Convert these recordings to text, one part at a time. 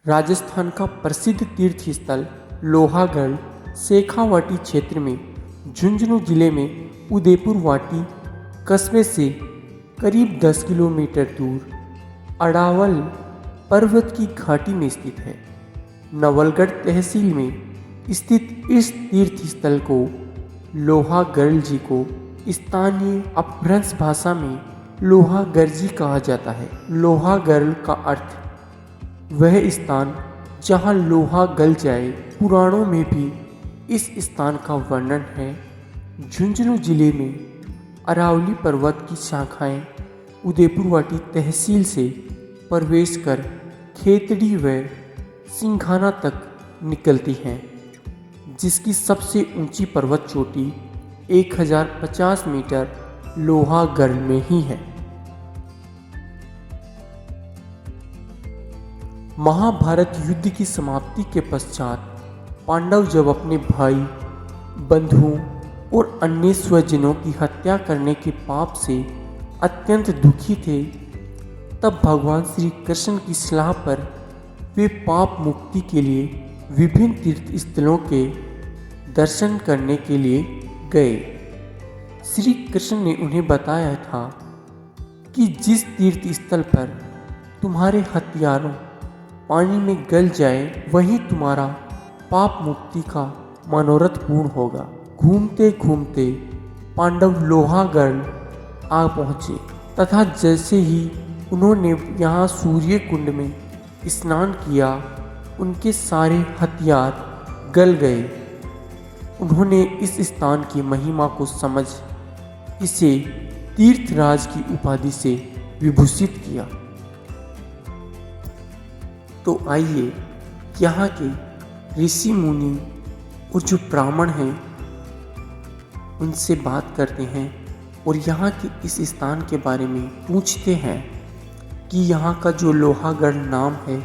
राजस्थान का प्रसिद्ध तीर्थ स्थल लोहागढ़ शेखावाटी क्षेत्र में झुंझुनू जिले में उदयपुर वाटी कस्बे से करीब 10 किलोमीटर दूर अड़ावल पर्वत की घाटी में स्थित है। नवलगढ़ तहसील में स्थित इस तीर्थ स्थल को लोहागढ़ जी को स्थानीय अपभ्रंश भाषा में लोहागर्जी कहा जाता है। लोहागढ़ का अर्थ वह स्थान जहाँ लोहा गल जाए। पुराणों में भी इस स्थान का वर्णन है। झुंझुनू जिले में अरावली पर्वत की शाखाएं उदयपुर वाटी तहसील से प्रवेश कर खेतड़ी व सिंघाना तक निकलती हैं, जिसकी सबसे ऊंची पर्वत चोटी 1050 मीटर लोहागढ़ में ही है। महाभारत युद्ध की समाप्ति के पश्चात पांडव जब अपने भाई, बंधुओं और अन्य स्वजनों की हत्या करने के पाप से अत्यंत दुखी थे, तब भगवान श्री कृष्ण की सलाह पर वे पाप मुक्ति के लिए विभिन्न तीर्थ स्थलों के दर्शन करने के लिए गए। श्री कृष्ण ने उन्हें बताया था कि जिस तीर्थ स्थल पर तुम्हारे हथियारों पानी में गल जाए वहीं तुम्हारा पाप मुक्ति का मनोरथ पूर्ण होगा। घूमते घूमते पांडव लोहागढ़ आ पहुँचे तथा जैसे ही उन्होंने यहाँ सूर्य कुंड में स्नान किया, उनके सारे हथियार गल गए। उन्होंने इस स्थान की महिमा को समझ इसे तीर्थराज की उपाधि से विभूषित किया। तो आइए यहाँ के ऋषि मुनि और जो ब्राह्मण हैं उनसे बात करते हैं और यहाँ के इस स्थान के बारे में पूछते हैं कि यहाँ का जो लोहागढ़ नाम है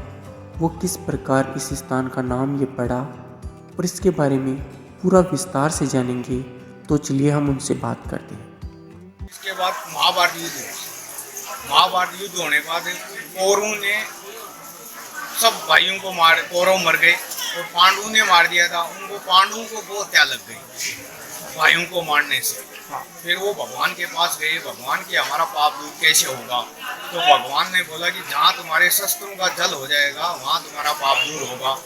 वो किस प्रकार इस स्थान का नाम ये पड़ा, और इसके बारे में पूरा विस्तार से जानेंगे। तो चलिए हम उनसे बात करते हैं। इसके बाद महाभारत युद्ध हुआ। महाभारत युद्ध होने के बाद कौरवों ने सब भाइयों को मार, कौरव मर गए और पांडवों ने मार दिया था उनको। पांडवों को बहुत क्या लग गई भाइयों को मारने से। फिर वो भगवान के पास गए, भगवान की हमारा पाप दूर कैसे होगा। तो भगवान ने बोला कि जहाँ तुम्हारे शस्त्रों का जल हो जाएगा वहाँ तुम्हारा पाप दूर होगा।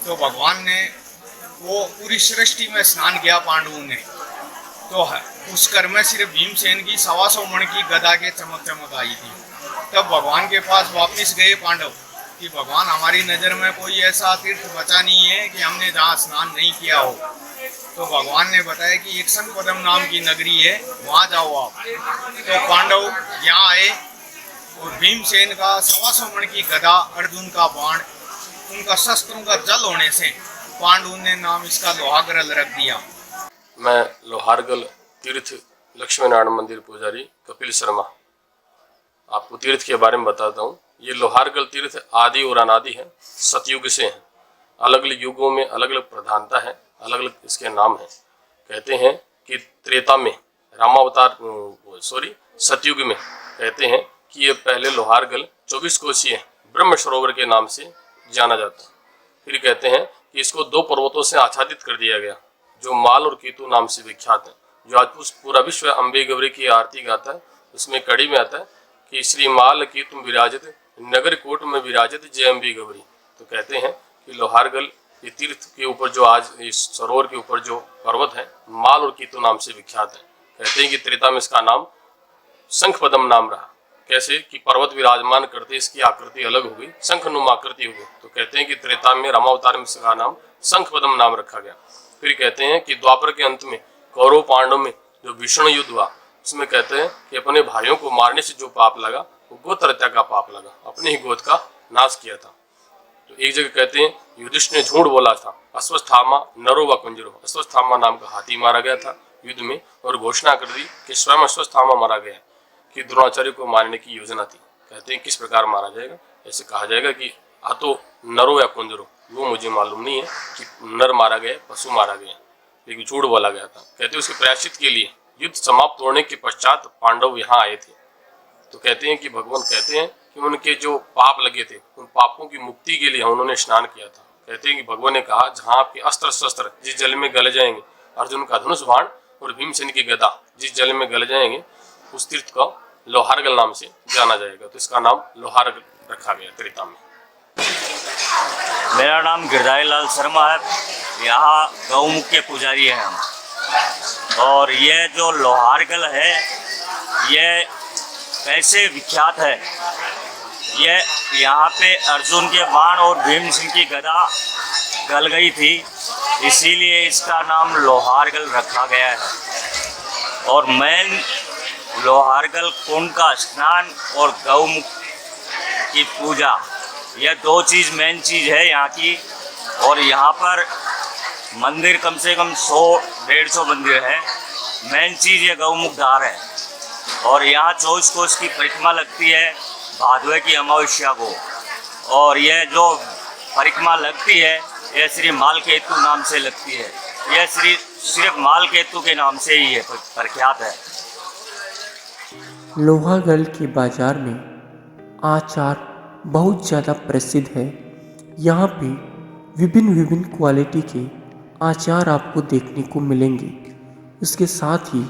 तो भगवान ने वो पूरी सृष्टि में स्नान किया पांडवों ने। तो उस कर में सिर्फ भीमसेन की 125 मण की गदा के चमक चमक आई थी। तब भगवान के पास वापस गए पांडव कि भगवान हमारी नज़र में कोई ऐसा तीर्थ बचा नहीं है कि हमने जहाँ स्नान नहीं किया हो। तो भगवान ने बताया कि एक संपदम नाम की नगरी है, वहाँ जाओ आप। तो पांडव यहाँ आए और भीमसेन का 125 मण की गदा, अर्जुन का बाण, उनका शस्त्रों का जल होने से पांडवों ने नाम इसका लोहागढ़ रख दिया। मैं लोहागढ़ तीर्थ लक्ष्मी नारायण मंदिर पुजारी कपिल शर्मा आपको तीर्थ के बारे में बताता हूँ। ये लोहागढ़ तीर्थ आदि और अनादि है, सतयुग से हैं। अलग अलग युगों में अलग अलग प्रधानता है, अलग अलग इसके नाम हैं। कहते हैं कि त्रेता में रामावतार सतयुग में कहते हैं कि ये पहले लोहागढ़ 24 कोसीय ब्रह्म सरोवर के नाम से जाना जाता। फिर कहते हैं कि इसको 2 पर्वतों से आच्छादित कर दिया गया जो माल और कीतु नाम से विख्यात है। जो आज पूरा विश्व अम्बे गौरी की आरती गाता है, उसमें कड़ी में आता है कि श्री माल की तुम विराजित नगर कोट में विराजित जय अम्बे गौरी। तो कहते हैं कि लोहागढ़ ये तीर्थ के ऊपर जो आज इस सरोवर के ऊपर जो पर्वत है माल और कीतु नाम से विख्यात है। कहते हैं कि त्रेता में इसका नाम शंखपदम नाम रहा। कैसे कि पर्वत विराजमान करते इसकी आकृति अलग हो गई, शंखनुमा आकृति हो गई। तो कहते हैं कि त्रेता में रामावतार में इसका नाम शंखपदम नाम रखा गया। फिर कहते हैं कि द्वापर के अंत में कौरव पांडव में जो भीषण युद्ध हुआ उसमें कहते हैं कि अपने भाइयों को मारने से जो पाप लगा वो गोत्र हत्या का पाप लगा, अपने ही गोत्र का नाश किया था। तो एक जगह कहते हैं युधिष्ठिर ने झूठ बोला था, अश्वत्थामा नरो व कुंजरो, अश्वत्थामा नाम का हाथी मारा गया था युद्ध में, और घोषणा कर दी कि स्वयं अश्वत्थामा मारा गया कि द्रोणाचार्य को मारने की योजना थी। कहते हैं किस प्रकार मारा जाएगा, ऐसे कहा जाएगा कि तो नरो या कुंजरो, वो मुझे मालूम नहीं है कि नर मारा गया पशु मारा गया, लेकिन झूठ बोला गया था। कहते हैं उसके प्रायश्चित के लिए युद्ध समाप्त होने के पश्चात पांडव यहाँ आए थे। तो कहते हैं कि भगवान कहते हैं कि उनके जो पाप लगे थे उन पापों की मुक्ति के लिए उन्होंने स्नान किया था। कहते हैं कि भगवान ने कहा जहाँ आपके अस्त्र शस्त्र जिस जल में गल जाएंगे, अर्जुन का धनुष बाण और भीमसेन की गदा जिस जल में गल जाएंगे, उस तीर्थ को लोहारगल नाम से जाना जाएगा। तो इसका नाम लोहारगल रखा गया त्रेता में। मेरा नाम गिरधारी लाल शर्मा है। यहाँ गौमुख के पुजारी हैं हम। और ये जो लोहारगल है ये कैसे विख्यात है, ये यहाँ पे अर्जुन के बाण और भीमसेन की गदा गल गई थी, इसीलिए इसका नाम लोहारगल रखा गया है। और मेन लोहारगल कुंड का स्नान और गौमुख की पूजा, यह दो चीज़ मेन चीज़ है यहाँ की। और यहाँ पर मंदिर कम से कम 100-150 मंदिर है। मेन चीज़ ये गौमुख धार है। और यहाँ 24 कोस की परिक्रमा लगती है भादवे की अमावस्या को। और यह जो परिक्रमा लगती है यह श्री मालकेतु नाम से लगती है। यह सिर्फ मालकेतु के नाम से ही है प्रख्यात है। लोहागल के बाजार में आचार बहुत ज़्यादा प्रसिद्ध है। यहाँ पे विभिन्न क्वालिटी के आचार आपको देखने को मिलेंगे। इसके साथ ही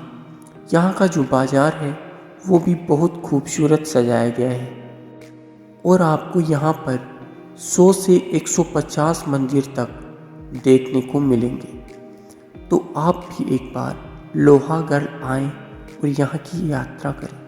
यहाँ का जो बाज़ार है वो भी बहुत खूबसूरत सजाया गया है। और आपको यहाँ पर 100 से 150 मंदिर तक देखने को मिलेंगे। तो आप भी एक बार लोहागढ़ आएं और यहाँ की यात्रा करें।